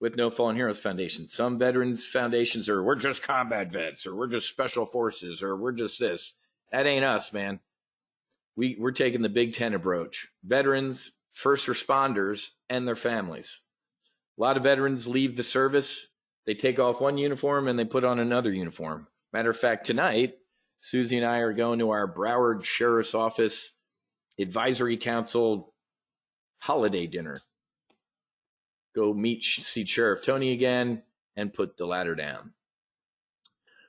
with No Fallen Heroes Foundation. Some veterans foundations are, we're just combat vets, or we're just special forces, or we're just this. That ain't us, man. We're taking the big tent approach. Veterans, first responders, and their families. A lot of veterans leave the service. They take off one uniform and they put on another uniform. Matter of fact, tonight, Susie and I are going to our Broward Sheriff's Office Advisory Council holiday dinner. Go see Sheriff Tony again and put the ladder down.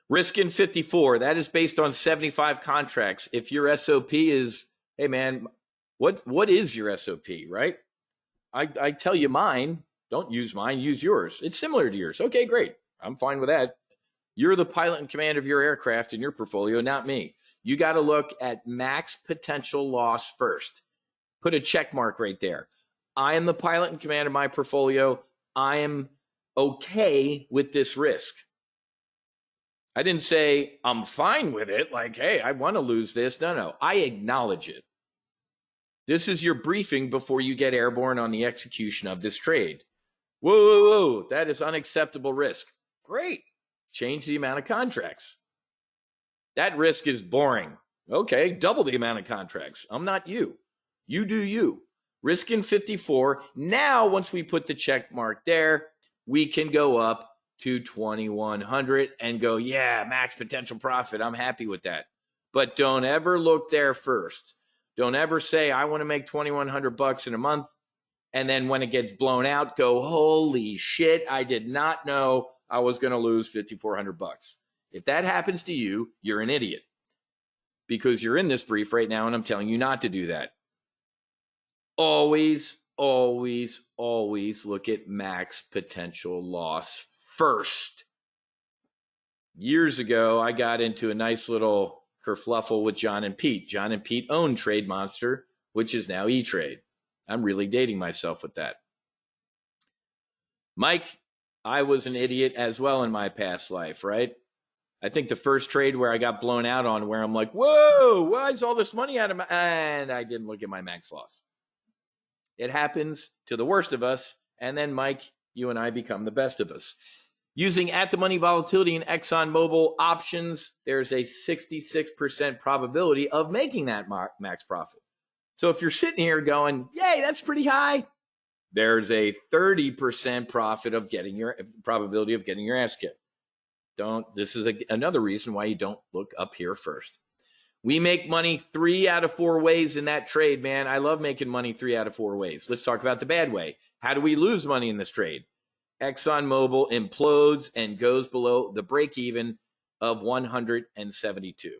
Risk in 54, that is based on 75 contracts. If your SOP is, hey man, what is your SOP, right? I tell you mine, don't use mine, use yours. It's similar to yours. Okay, great. I'm fine with that. You're the pilot in command of your aircraft in your portfolio, not me. You got to look at max potential loss first. Put a check mark right there. I am the pilot in command of my portfolio. I am okay with this risk. I didn't say I'm fine with it. Like, hey, I want to lose this. No. I acknowledge it. This is your briefing before you get airborne on the execution of this trade. Whoa. That is unacceptable risk. Great. Change the amount of contracts. That risk is boring. Okay, double the amount of contracts. I'm not you. You do you. Risk in 54. Now, once we put the check mark there, we can go up to 2,100 and go, yeah, max potential profit. I'm happy with that. But don't ever look there first. Don't ever say, I want to make $2,100 in a month. And then when it gets blown out, go, holy shit, I did not know I was going to lose $5,400. If that happens to you, you're an idiot. Because you're in this brief right now, and I'm telling you not to do that. Always look at max potential loss first. Years ago, I got into a nice little kerfluffle with John and Pete. John and Pete own Trade Monster, which is now E-Trade. I'm really dating myself with that. Mike, I was an idiot as well in my past life, right? I think the first trade where I got blown out on, where I'm like, whoa, why is all this money out of my, and I didn't look at my max loss. It happens to the worst of us. And then, Mike, you and I become the best of us. Using at-the-money volatility in ExxonMobil options, there's a 66% probability of making that max profit. So if you're sitting here going, yay, that's pretty high, there's a 30% profit of getting your probability of getting your ass kicked. This is another reason why you don't look up here first. We make money 3 out of 4 ways in that trade, man. I love making money 3 out of 4 ways. Let's talk about the bad way. How do we lose money in this trade? Exxon Mobil implodes and goes below the break even of 172.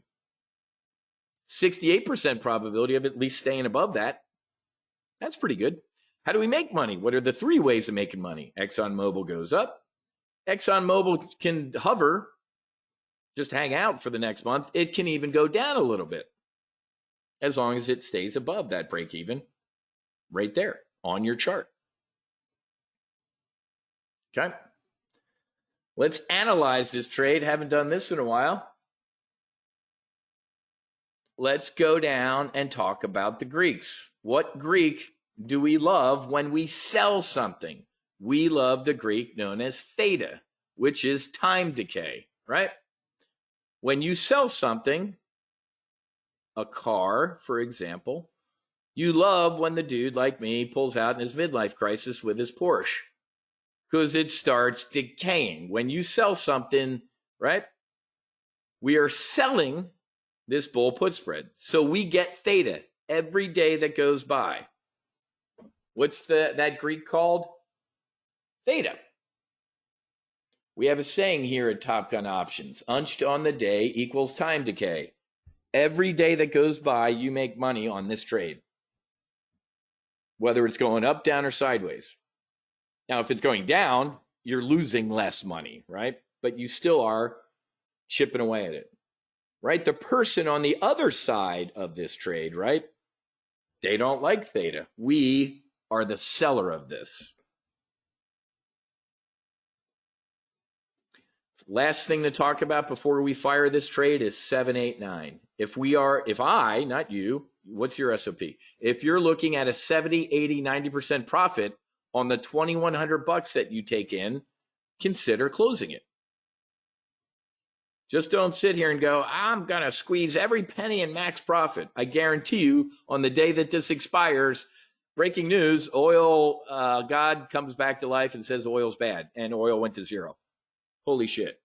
68% probability of at least staying above that. That's pretty good. How do we make money? What are the 3 ways of making money? Exxon Mobil goes up. Exxon Mobil can hover, just hang out for the next month. It can even go down a little bit as long as it stays above that break even right there on your chart. Okay. Let's analyze this trade. Haven't done this in a while. Let's go down and talk about the Greeks. What Greek do we love when we sell something? We love the Greek known as theta, which is time decay, right? When you sell something, a car, for example, you love when the dude like me pulls out in his midlife crisis with his Porsche because it starts decaying. When you sell something, right, we are selling this bull put spread. So we get theta every day that goes by. What's that Greek called? Theta. We have a saying here at Top Gun Options. Unched on the day equals time decay. Every day that goes by, you make money on this trade. Whether it's going up, down, or sideways. Now, if it's going down, you're losing less money, right? But you still are chipping away at it, right? The person on the other side of this trade, right? They don't like theta. We are the seller of this. Last thing to talk about before we fire this trade is 789. If I, not you, what's your SOP? If you're looking at a 70, 80, 90% profit on the $2,100 that you take in, consider closing it. Just don't sit here and go, I'm going to squeeze every penny in max profit. I guarantee you on the day that this expires, breaking news, oil, God comes back to life and says oil's bad and oil went to zero. Holy shit.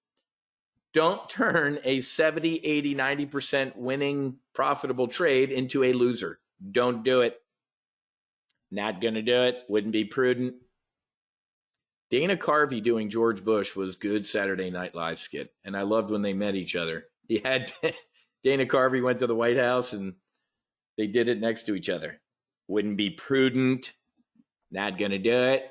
Don't turn a 70, 80, 90% winning profitable trade into a loser. Don't do it. Not going to do it. Wouldn't be prudent. Dana Carvey doing George Bush was good Saturday Night Live skit. And I loved when they met each other. He had Dana Carvey went to the White House and they did it next to each other. Wouldn't be prudent. Not going to do it.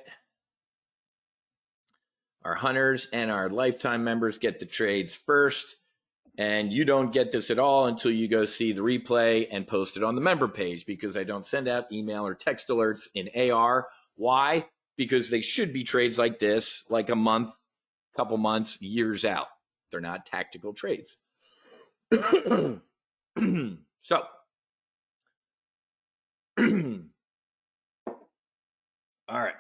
Our hunters and our lifetime members get the trades first, and you don't get this at all until you go see the replay and post it on the member page because I don't send out email or text alerts in AR. Why? Because they should be trades like this, like a month, couple months, years out. They're not tactical trades. So, all right.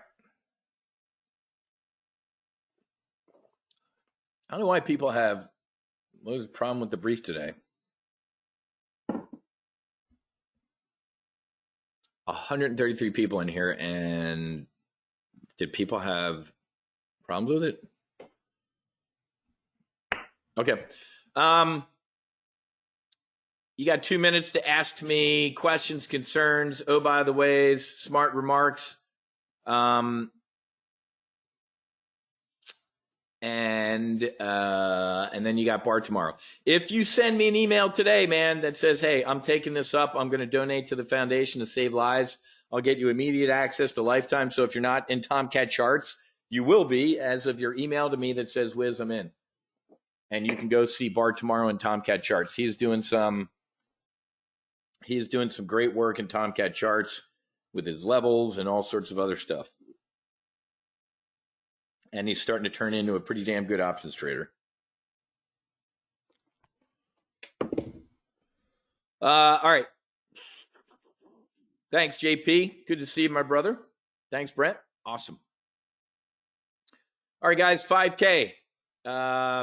I don't know why people have what was the problem with the brief today. 133 people in here, and did people have problems with it? Okay. You got 2 minutes to ask me questions, concerns, oh, by the ways, smart remarks. And then you got bar tomorrow. If you send me an email today, man, that says, hey, I'm taking this up, I'm going to donate to the foundation to save lives, I'll get you immediate access to lifetime. So if you're not in Tomcat charts, you will be as of your email to me that says, Wiz, I'm in. And you can go see Bart tomorrow in Tomcat charts. He is doing some great work in Tomcat charts with his levels and all sorts of other stuff. And he's starting to turn into a pretty damn good options trader. All right. Thanks, JP. Good to see you, my brother. Thanks, Brent. Awesome. All right, guys, 5K.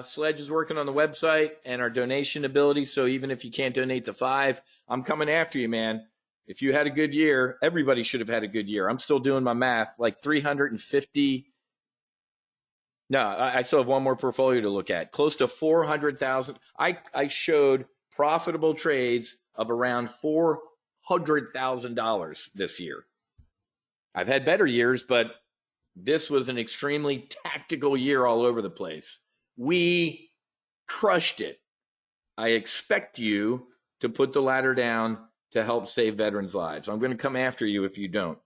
Sledge is working on the website and our donation ability. So even if you can't donate the $5, I'm coming after you, man. If you had a good year, everybody should have had a good year. I'm still doing my math, like 350. No, I still have one more portfolio to look at. Close to 400,000. I showed profitable trades of around $400,000 this year. I've had better years, but this was an extremely tactical year all over the place. We crushed it. I expect you to put the ladder down to help save veterans' lives. I'm going to come after you if you don't.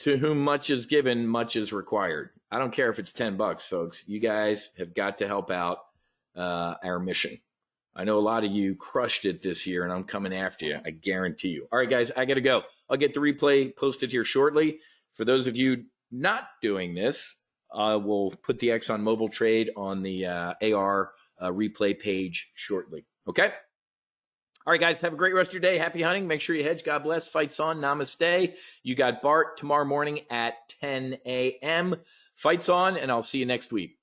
To whom much is given, much is required. I don't care if it's $10, folks. You guys have got to help out our mission. I know a lot of you crushed it this year, and I'm coming after you. I guarantee you. All right, guys, I got to go. I'll get the replay posted here shortly. For those of you not doing this, we'll put the Exxon Mobil trade on the AR replay page shortly. Okay? All right, guys, have a great rest of your day. Happy hunting. Make sure you hedge. God bless. Fights on. Namaste. You got Bart tomorrow morning at 10 a.m. Fights on, and I'll see you next week.